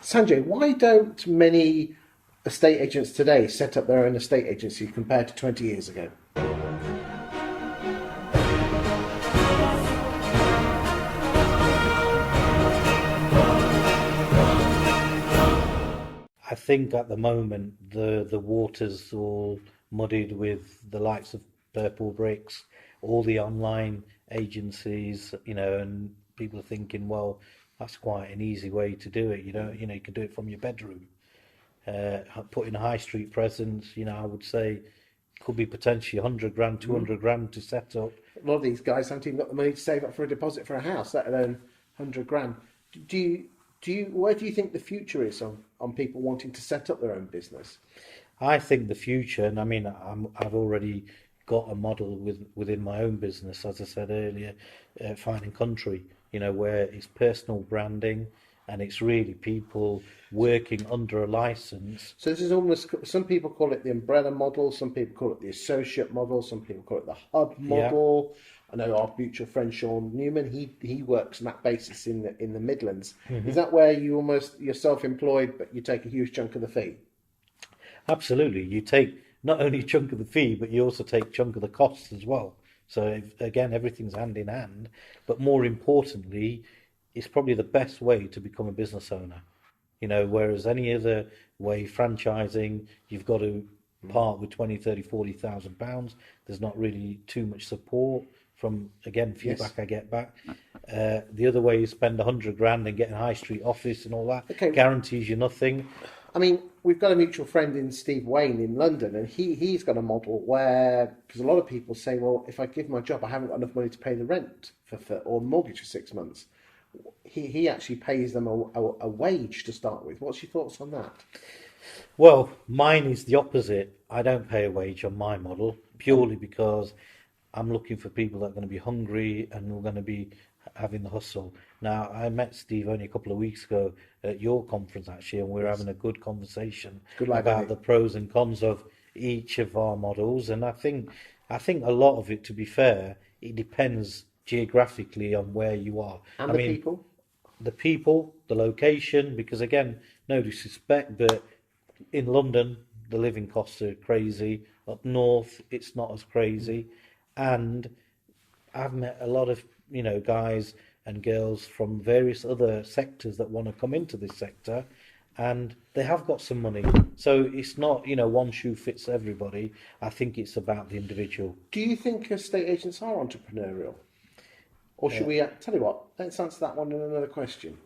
Sanjay, why don't many estate agents today set up their own estate agency compared to 20 years ago? I think at the moment the water's all muddied with the likes of Purple Bricks, all the online agencies, and people are thinking, well, that's quite an easy way to do it. You can do it from your bedroom. Put in a high street presence, I would say could be potentially 100 grand, 200 grand to set up. A lot of these guys haven't even got the money to save up for a deposit for a house, let alone 100 grand. Where do you think the future is on people wanting to set up their own business? I think the future, and I mean, I've already got a model within my own business, as I said earlier, Fine and Country, where it's personal branding and it's really people working under a license. So this is almost, some people call it the umbrella model, some people call it the associate model, some people call it the hub Yeah. model. I know our mutual friend Sean Newman, he works on that basis in the Midlands. Is that where you're self-employed, but you take a huge chunk of the fee? Absolutely. You take not only a chunk of the fee, but you also take a chunk of the costs as well. So again, everything's hand in hand. But more importantly, it's probably the best way to become a business owner. Whereas any other way, franchising, you've got to part with 20, 30, 40,000 pounds. There's not really too much support from, again, Yes. feedback I get back. The other way, you spend 100 grand and get a high street office and all that. Okay. Guarantees you nothing. I mean, we've got a mutual friend in Steve Wayne in London, and he's got a model where, because a lot of people say, well, if I give my job, I haven't got enough money to pay the rent or mortgage for 6 months. He actually pays them a wage to start with. What's your thoughts on that? Well, mine is the opposite. I don't pay a wage on my model purely because I'm looking for people that are going to be hungry and are going to be having the hustle. Now, I met Steve only a couple of weeks ago at your conference actually, and we were having a good conversation Good lad, about isn't the pros and cons of each of our models. And I think a lot of it, to be fair, it depends geographically on where you are. And I the mean, people? the people, the location, because again, no disrespect, but in London, the living costs are crazy. Up north, it's not as crazy. And I've met a lot of, guys and girls from various other sectors that want to come into this sector and they have got some money. So it's not, one shoe fits everybody. I think it's about the individual. Do you think estate agents are entrepreneurial? Or should Uh, we, tell you what, let's answer that one in another question.